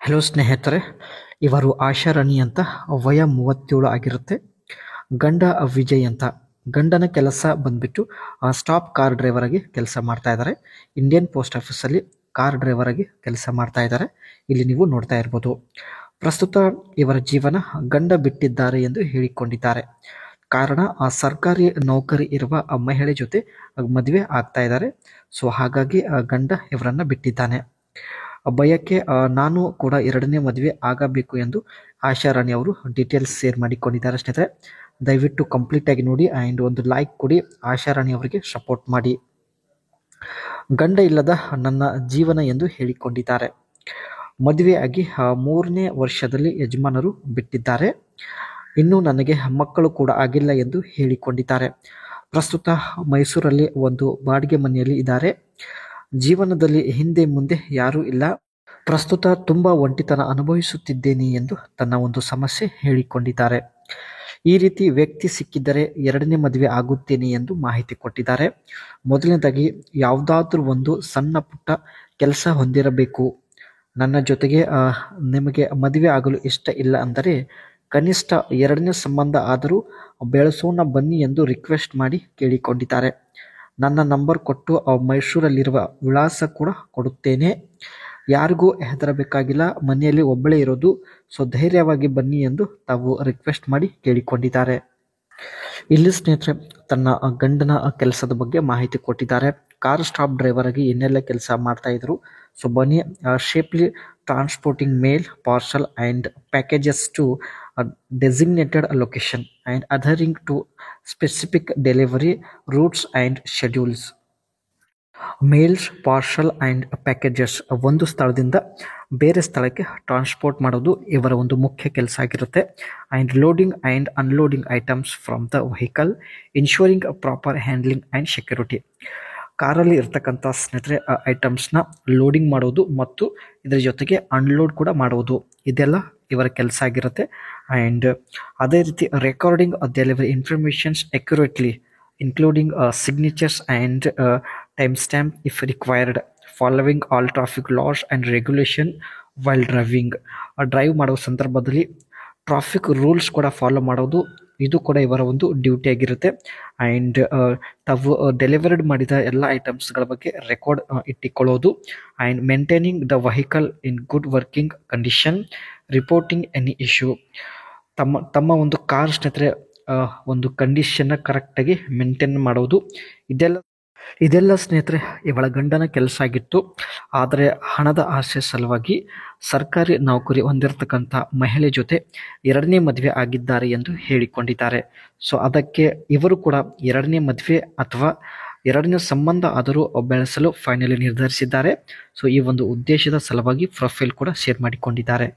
Hello ಸ್ನೇಹಿತರೆ, ಇವರು ಆಶಾರಾಣಿ ಅಂತ. ವಯ 37 ಆಗಿರುತ್ತೆ. ಗಂಡ ವಿಜಯ್ ಅಂತ. ಗಂಡನ ಕೆಲಸ ಬಂದ್ಬಿಟ್ಟು ಸ್ಟಾಪ್ ಕಾರ್ ಡ್ರೈವರ್ ಆಗಿ ಕೆಲಸ ಮಾಡ್ತಾ ಇದ್ದಾರೆ. ಇಂಡಿಯನ್ ಪೋಸ್ಟ್ ಆಫೀಸಲ್ಲಿ ಕಾರ್ ಡ್ರೈವರ್ ಆಗಿ ಕೆಲಸ ಮಾಡ್ತಾ ಇದ್ದಾರೆ. ಇಲ್ಲಿ ನೀವು ನೋಡ್ತಾ ಇರ್ಬೋದು. ಪ್ರಸ್ತುತ ಇವರ ಜೀವನ ಗಂಡ ಬಿಟ್ಟಿದ್ದಾರೆ ಎಂದು ಹೇಳಿಕೊಂಡಿದ್ದಾರೆ. ಕಾರಣ ಸರ್ಕಾರಿ ನೌಕರಿ ಇರುವ ಮಹಿಳೆ ಜೊತೆ ಮದುವೆ ಆಗ್ತಾ ಇದ್ದಾರೆ. ಸೊ ಹಾಗಾಗಿ ಗಂಡ ಇವರನ್ನ ಬಿಟ್ಟಿದ್ದಾನೆ. ಬಯಕೆ ನಾನು ಕೂಡ ಎರಡನೇ ಮದುವೆ ಆಗಬೇಕು ಎಂದು ಆಶಾರಾಣಿ ಅವರು ಡೀಟೇಲ್ಸ್ ಶೇರ್ ಮಾಡಿಕೊಂಡಿದ್ದಾರೆ. ಸ್ನೇಹಿತರೆ, ದಯವಿಟ್ಟು ಕಂಪ್ಲೀಟ್ ಆಗಿ ನೋಡಿ ಆ್ಯಂಡ್ ಒಂದು ಲೈಕ್ ಕೊಡಿ. ಆಶಾರಾಣಿ ಅವರಿಗೆ ಸಪೋರ್ಟ್ ಮಾಡಿ. ಗಂಡ ಇಲ್ಲದ ನನ್ನ ಜೀವನ ಎಂದು ಹೇಳಿಕೊಂಡಿದ್ದಾರೆ. ಮದುವೆಯಾಗಿ 3ನೇ ವರ್ಷದಲ್ಲಿ ಯಜಮಾನರು ಬಿಟ್ಟಿದ್ದಾರೆ. ಇನ್ನೂ ನನಗೆ ಮಕ್ಕಳು ಕೂಡ ಆಗಿಲ್ಲ ಎಂದು ಹೇಳಿಕೊಂಡಿದ್ದಾರೆ. ಪ್ರಸ್ತುತ ಮೈಸೂರಲ್ಲಿ ಒಂದು ಬಾಡಿಗೆ ಮನೆಯಲ್ಲಿ ಇದ್ದಾರೆ. ಜೀವನದಲ್ಲಿ ಹಿಂದೆ ಮುಂದೆ ಯಾರೂ ಇಲ್ಲ. ಪ್ರಸ್ತುತ ತುಂಬ ಒಂಟಿತನ ಅನುಭವಿಸುತ್ತಿದ್ದೇನೆ ಎಂದು ತನ್ನ ಒಂದು ಸಮಸ್ಯೆ ಹೇಳಿಕೊಂಡಿದ್ದಾರೆ. ಈ ರೀತಿ ವ್ಯಕ್ತಿ ಸಿಕ್ಕಿದ್ದರೆ ಎರಡನೇ ಮದುವೆ ಆಗುತ್ತೇನೆ ಎಂದು ಮಾಹಿತಿ ಕೊಟ್ಟಿದ್ದಾರೆ. ಮೊದಲನೇದಾಗಿ ಯಾವುದಾದ್ರೂ ಒಂದು ಸಣ್ಣ ಪುಟ್ಟ ಕೆಲಸ ಹೊಂದಿರಬೇಕು. ನನ್ನ ಜೊತೆಗೆ ನಿಮಗೆ ಮದುವೆ ಆಗಲು ಇಷ್ಟ ಇಲ್ಲ ಅಂದರೆ ಕನಿಷ್ಠ ಎರಡನೇ ಸಂಬಂಧ ಆದರೂ ಬೆಳೆಸೋಣ ಬನ್ನಿ ಎಂದು ರಿಕ್ವೆಸ್ಟ್ ಮಾಡಿ ಕೇಳಿಕೊಂಡಿದ್ದಾರೆ. ನನ್ನ ನಂಬರ್ ಕೊಟ್ಟು ಮೈಸೂರಲ್ಲಿರುವ ವಿಳಾಸ ಕೂಡ ಕೊಡುತ್ತೇನೆ. ಯಾರಿಗೂ ಹೆದರಬೇಕಾಗಿಲ್ಲ, ಮನೆಯಲ್ಲಿ ಒಬ್ಬಳೇ ಇರೋದು, ಸೊ ಧೈರ್ಯವಾಗಿ ಬನ್ನಿ ಎಂದು ತಾವು ರಿಕ್ವೆಸ್ಟ್ ಮಾಡಿ ಕೇಳಿಕೊಂಡಿದ್ದಾರೆ. ಇಲ್ಲಿ ಸ್ನೇಹಿತರೆ, ತನ್ನ ಗಂಡನ ಕೆಲಸದ ಬಗ್ಗೆ ಮಾಹಿತಿ ಕೊಟ್ಟಿದ್ದಾರೆ. ಕಾರ್ ಸ್ಟಾಪ್ ಡ್ರೈವರ್ ಆಗಿ ಏನೆಲ್ಲ ಕೆಲಸ ಮಾಡ್ತಾ ಇದ್ರು. ಸೊ ಬನ್ನಿ, safely transporting mail, parcel and packages to designated location and adhering to specific delivery routes and schedules. Mails, parcel and packages ಒಂದು ಸ್ಥಳದಿಂದ ಬೇರೆ ಸ್ಥಳಕ್ಕೆ ಟ್ರಾನ್ಸ್ಪೋರ್ಟ್ ಮಾಡೋದು ಇವರ ಒಂದು ಮುಖ್ಯ ಕೆಲಸ ಆಗಿರುತ್ತೆ. And loading and unloading items from the vehicle, insuring proper handling and security. ಕಾರಲ್ಲಿ ಇರ್ತಕ್ಕಂಥ ಸ್ನೇಹಿತರೆ ಐಟಮ್ಸ್ನ ಲೋಡಿಂಗ್ ಮಾಡೋದು ಮತ್ತು ಇದರ ಜೊತೆಗೆ ಅನ್ಲೋಡ್ ಕೂಡ ಮಾಡುವುದು, ಇದೆಲ್ಲ ಇವರ ಕೆಲಸ ಆಗಿರುತ್ತೆ. ಆ್ಯಂಡ್ ಅದೇ ರೀತಿ recording delivery informations accurately including signatures and time stamp if required, following all traffic loss and regulation while driving. Drive ಮಾಡುವ ಸಂದರ್ಭದಲ್ಲಿ ಟ್ರಾಫಿಕ್ ರೂಲ್ಸ್ ಕೂಡ ಫಾಲೋ ಮಾಡೋದು, ಇದು ಕೂಡ ಇವರ ಒಂದು ಡ್ಯೂಟಿ ಆಗಿರುತ್ತೆ. ಆ್ಯಂಡ್ ತಾವು ಡೆಲಿವರ್ಡ್ ಮಾಡಿದ ಎಲ್ಲ ಐಟಮ್ಸ್ಗಳ ಬಗ್ಗೆ ರೆಕಾರ್ಡ್ ಇಟ್ಟುಕೊಳ್ಳೋದು. And maintaining the vehicle in good working condition, reporting any issue. ತಮ್ಮ ಒಂದು ಕಾರ್ ಸ್ನೇಹಿತರೆ ಒಂದು ಕಂಡೀಷನ್ನ ಕರೆಕ್ಟಾಗಿ ಮೇಂಟೈನ್ ಮಾಡೋದು, ಇದೆಲ್ಲ ಸ್ನೇಹಿತರೆ ಇವಳ ಗಂಡನ ಕೆಲಸ ಆಗಿತ್ತು. ಆದರೆ ಹಣದ ಆಸೆ ಸಲುವಾಗಿ ಸರ್ಕಾರಿ ನೌಕರಿ ಹೊಂದಿರತಕ್ಕಂಥ ಮಹಿಳೆ ಜೊತೆ ಎರಡನೇ ಮದುವೆ ಆಗಿದ್ದಾರೆ ಎಂದು ಹೇಳಿಕೊಂಡಿದ್ದಾರೆ. ಸೊ ಅದಕ್ಕೆ ಇವರು ಕೂಡ ಎರಡನೇ ಮದುವೆ ಅಥವಾ ಎರಡನೇ ಸಂಬಂಧ ಆದರೂ ಬೆಳೆಸಲು ಫೈನಲಿ ನಿರ್ಧರಿಸಿದ್ದಾರೆ. ಸೊ ಈ ಒಂದು ಉದ್ದೇಶದ ಸಲುವಾಗಿ ಪ್ರೊಫೈಲ್ ಕೂಡ ಶೇರ್ ಮಾಡಿಕೊಂಡಿದ್ದಾರೆ.